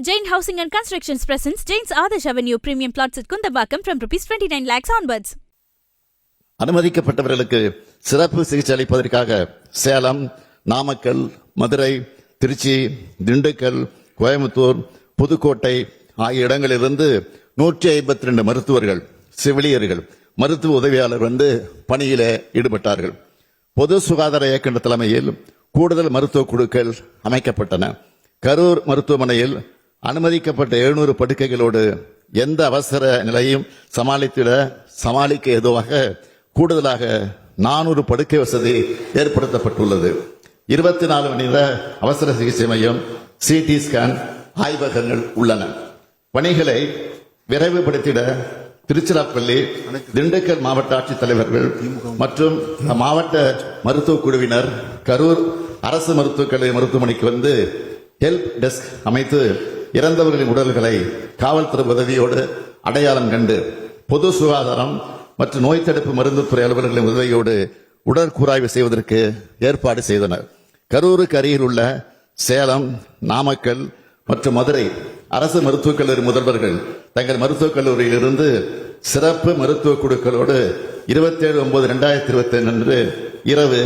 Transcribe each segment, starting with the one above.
Jain Housing and Constructions presents Jain's Adarsh Avenue Premium Plots at Kundambakam from ₹29 lakhs onwards. அனுமதிக்கப்பட்டவர்களுக்கு சிறப்பு சிகிச்சை அளிப்பதற்காக சேலம், நாமக்கல், மதுரை, திருச்சி, திண்டுக்கல், கோயம்புத்தூர், புதுக்கோட்டை ஆகிய இடங்களிலிருந்து 152 மருத்துவர்கள், செவிலியர்கள், மருத்துவ உதவியாளர் பணியிலே ஈடுபட்டார்கள். பொது சுகாதார இயக்குநர் தலைமையில் கூடுதல் மருத்துவ குழுக்கள் அமைக்கப்பட்டன. கரூர் மருத்துவமனையில் அனுமதிக்கப்பட்ட 700 படுக்கைகளோடு எந்த அவசர நிலையும் சமாளிக்க ஏதுவாக கூடுதலாக 400 படுக்கை வசதி ஏற்படுத்தப்பட்டுள்ளது. 24 மணி நேர அவசர சிகிச்சை மையம், சிடி ஸ்கேன் ஆய்வகங்கள் உள்ளன. பணிகளை விரைவுபடுத்திட திருச்சிராப்பள்ளி, திண்டுக்கல் மாவட்ட ஆட்சித்தலைவர்கள் மற்றும் மாவட்ட மருத்துவ குழுவினர் கரூர் அரசு மருத்துவக் கல்லூரி மருத்துவமனைக்கு ஹெல்ப் டெஸ்க் அமைத்து இறந்தவர்களின் உடல்களை காவல்துறை உதவியோடு அடையாளம் கண்டு பொது சுகாதாரம் மற்றும் நோய் தடுப்பு மருந்துத்துறை அலுவலர்களின் உதவியோடு உடற்கூராய்வு செய்வதற்கு ஏற்பாடு செய்தனர். கரூருக்கு அருகில் உள்ள சேலம், நாமக்கல் மற்றும் மதுரை அரசு மருத்துவக் கல்லூரி முதல்வர்கள் தங்கள் மருத்துவக் கல்லூரியிலிருந்து சிறப்பு மருத்துவ குழுக்களோடு 27/9/2021 அன்று இரவு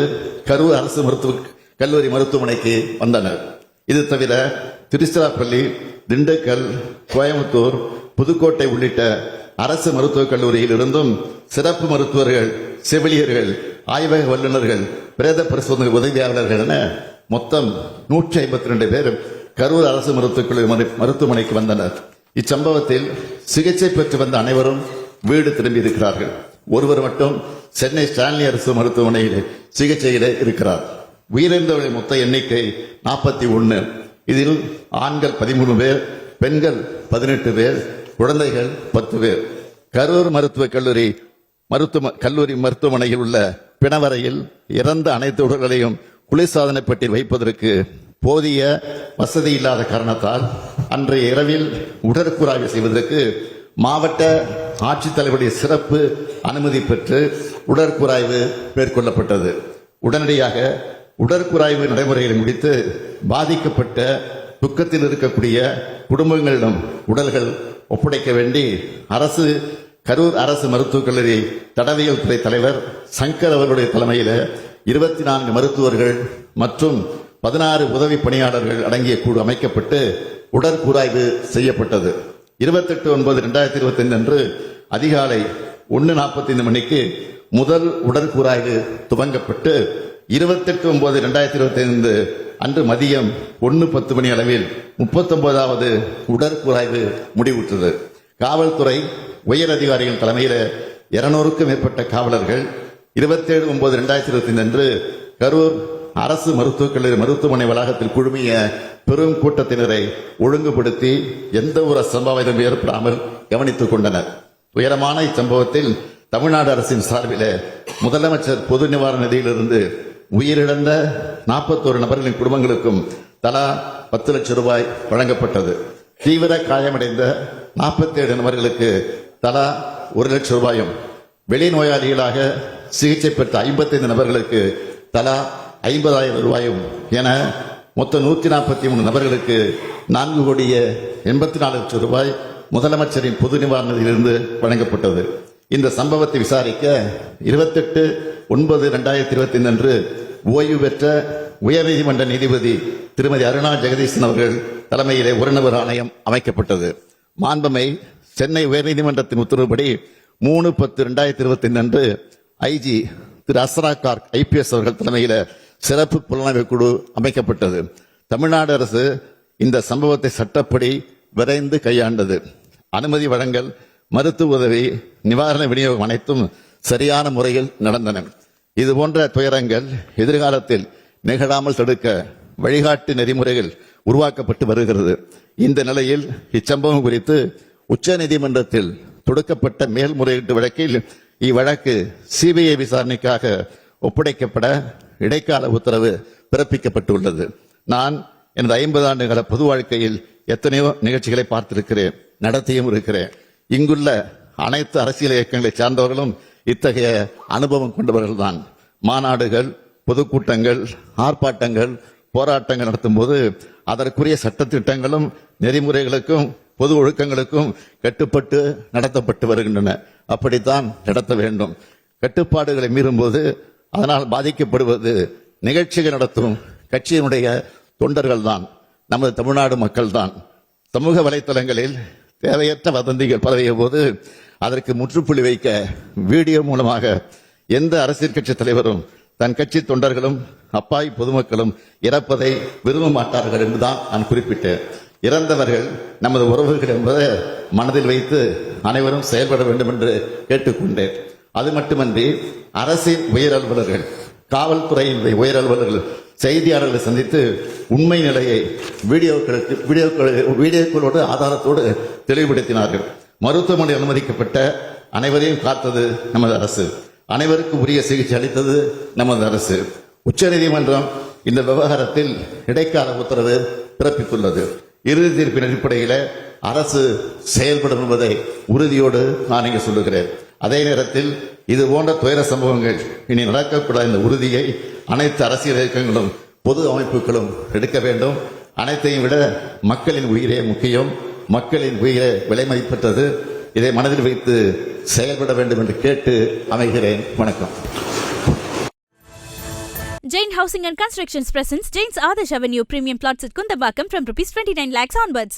கரூர் அரசு மருத்துவக் கல்லூரி மருத்துவமனைக்கு வந்தனர். இது தவிர திருச்சிராப்பள்ளி, திண்டுக்கல், கோயம்புத்தூர், புதுக்கோட்டை உள்ளிட்ட அரசு மருத்துவக் கல்லூரியில் இருந்தும் சிறப்பு மருத்துவர்கள், செவிலியர்கள், ஆய்வக வல்லுநர்கள், பிரேத பரிசோதனை உதவியாளர்கள் என மொத்தம் 152 பேர் கரூர் அரசு மருத்துவக் கல்லூரி மருத்துவமனைக்கு வந்தனர். இச்சம்பவத்தில் சிகிச்சை பெற்று வந்த அனைவரும் வீடு திரும்பி இருக்கிறார்கள். ஒருவர் மட்டும் சென்னை ஸ்டான்லி அரசு மருத்துவமனையில் சிகிச்சையிலே இருக்கிறார். உயிரிழந்தவர்களின் மொத்த எண்ணிக்கை 41. இதில் ஆண்கள் 13 பேர், பெண்கள் 18 பேர், குழந்தைகள் 10 பேர். கரூர் மருத்துவக் கல்லூரி மருத்துவமனையில் உள்ள பிணவரையில் இறந்த அனைத்து உடல்களையும் குளிர்சாதன பெட்டியில் வைப்பதற்கு போதிய வசதி இல்லாத காரணத்தால் அன்றைய இரவில் உடற்கூராய்வு செய்வதற்கு மாவட்ட ஆட்சித்தலைவருடைய சிறப்பு அனுமதி பெற்று உடற்கூராய்வு மேற்கொள்ளப்பட்டது. உடனடியாக உடற்கூராய்வு நடைமுறைகளை முடித்து பாதிக்கப்பட்ட துக்கத்தில் இருக்கக்கூடிய குடும்பங்களிடம் உடல்கள் ஒப்படைக்க வேண்டி கரூர் அரசு மருத்துவக் கல்லூரி தடவியல் துறை தலைவர் சங்கர் அவர்களுடைய தலைமையில் 24 மருத்துவர்கள் மற்றும் 16 உதவி பணியாளர்கள் அடங்கிய குழு அமைக்கப்பட்டு உடற்கூராய்வு செய்யப்பட்டது. 28/9/2025 அன்று அதிகாலை 1:45 மணிக்கு முதல் உடற்கூராய்வு துவங்கப்பட்டு 28/9/2025 அன்று மதியம் 1:10 மணி அளவில் 39வது உடற்கூராய்வு முடிவுற்றது. காவல்துறை உயர் அதிகாரிகள் தலைமையில் 200க்கும் மேற்பட்ட காவலர்கள் 27/9/2025 அன்று கரூர் அரசு மருத்துவக் கல்லூரி மருத்துவமனை வளாகத்தில் குழுமிய பெரும் கூட்டத்தினரை ஒழுங்குபடுத்தி எந்த ஒரு அசம்பாவிதம் ஏற்படாமல் கவனித்துக் கொண்டனர். உயரமான இச்சம்பவத்தில் தமிழ்நாடு அரசின் சார்பில் முதலமைச்சர் பொது நிவாரண நிதியிலிருந்து உயிரிழந்த 41 நபர்களின் குடும்பங்களுக்கும் தலா 10 லட்சம் ரூபாய் வழங்கப்பட்டது. தீவிர காயமடைந்த 47 நபர்களுக்கு தலா 1 லட்சம் ரூபாயும், வெளிநோயாளிகளாக சிகிச்சை பெற்ற 55 நபர்களுக்கு தலா 50,000 ரூபாயும் என மொத்தம் 143 நபர்களுக்கு 4,84 லட்சம் ரூபாய் முதலமைச்சரின் பொது நிவாரணத்திலிருந்து வழங்கப்பட்டது. இந்த சம்பவத்தை விசாரிக்க 28/9/2025 அன்று ஓய்வு பெற்ற உயர்நீதிமன்ற நீதிபதி திருமதி அருணா ஜெகதீசன் அவர்கள் தலைமையிலே ஒரு நபர் ஆணையம் அமைக்கப்பட்டது. மாண்புமை சென்னை உயர்நீதிமன்றத்தின் உத்தரவுப்படி 3/10/2025 அன்று ஐஜி திரு அஸ்ரா கார்க் IPS அவர்கள் தலைமையில் சிறப்பு புலனாய்வு குழு அமைக்கப்பட்டது. தமிழ்நாடு அரசு இந்த சம்பவத்தை சட்டப்படி விரைந்து கையாண்டது. அனுமதி வழங்கல், மருத்துவ உதவி, நிவாரண விநியோகம் அனைத்தும் சரியான முறையில் நடந்தன. இதுபோன்ற துயரங்கள் எதிர்காலத்தில் நிகழாமல் தடுக்க வழிகாட்டு நெறிமுறைகள் உருவாக்கப்பட்டு வருகிறது. இந்த நிலையில் இச்சம்பவம் குறித்து உச்ச நீதிமன்றத்தில் தொடுக்கப்பட்ட மேல்முறையீட்டு வழக்கில் இவ்வழக்கு CBI விசாரணைக்காக ஒப்படைக்கப்பட இடைக்கால உத்தரவு பிறப்பிக்கப்பட்டுள்ளது. நான் எனது 50 ஆண்டுகால பொது வாழ்க்கையில் எத்தனையோ நிகழ்ச்சிகளை பார்த்திருக்கிறேன், நடத்தியும் இருக்கிறேன். இங்குள்ள அனைத்து அரசியல் இயக்கங்களை சார்ந்தவர்களும் இத்தகைய அனுபவம் கொண்டவர்கள்தான். மாநாடுகள், பொதுக்கூட்டங்கள், ஆர்ப்பாட்டங்கள், போராட்டங்கள் நடத்தும் போது அதற்குரிய சட்டத்திட்டங்களும் நெறிமுறைகளுக்கும் பொது ஒழுக்கங்களுக்கும் கட்டுப்பட்டு நடத்தப்பட்டு வருகின்றன. அப்படித்தான் நடத்த வேண்டும். கட்டுப்பாடுகளை மீறும்போது அதனால் பாதிக்கப்படுவது நிகழ்ச்சிகள் நடத்தும் கட்சியினுடைய தொண்டர்கள் தான், நமது தமிழ்நாடு மக்கள் தான். சமூக வலைத்தளங்களில் தேவையற்ற வதந்திகள் பரவிய போது அதற்கு முற்றுப்புள்ளி வைக்க வீடியோ மூலமாக எந்த அரசியல் கட்சி தலைவரும் தன் கட்சி தொண்டர்களும் அப்பாவி பொதுமக்களும் இறப்பதை விரும்ப மாட்டார்கள் என்றுதான் நான் குறிப்பிட்டேன். இறந்தவர்கள் நமது உறவுகள் என்பதை மனதில் வைத்து அனைவரும் செயல்பட வேண்டும் என்று கேட்டுக்கொண்டேன். அது மட்டுமன்றி அரசின் உயர் அலுவலர்கள், காவல்துறையின் உயர் அலுவலர்கள் செய்தியாளர்களை சந்தித்து உண்மை நிலையை வீடியோக்களோடு ஆதாரத்தோடு தெளிவுபடுத்தினார்கள். மருத்துவமனை அனுமதிக்கப்பட்ட அனைவரையும் காத்தது நமது அரசு. அனைவருக்கும் உரிய சிகிச்சை அளித்தது நமது அரசு. உச்சநீதிமன்றம் இந்த விவகாரத்தில் இடைக்கால உத்தரவு பிறப்பித்துள்ளது. இறுதி தீர்ப்பின் அடிப்படையில் அரசு செயல்படும் என்பதை உறுதியோடு நான் இங்கு சொல்லுகிறேன். அதே நேரத்தில் இது போன்ற துயர சம்பவங்கள் இனி நடக்கக்கூடாத இந்த உறுதியை அனைத்து அரசியல் இயக்கங்களும் பொது அமைப்புகளும் எடுக்க வேண்டும். அனைத்தையும் விட மக்களின் உயிரே முக்கியம். மக்களின் உயிரை விலை மதிப்பற்றது. இதை மனதில் வைத்து செயல்பட வேண்டும் என்று கேட்டு அமைகிறேன். வணக்கம். Jain Housing and Constructions presents Jain's Adarsh Avenue Premium Plots at Kundambakam from Rs 29 lakhs onwards.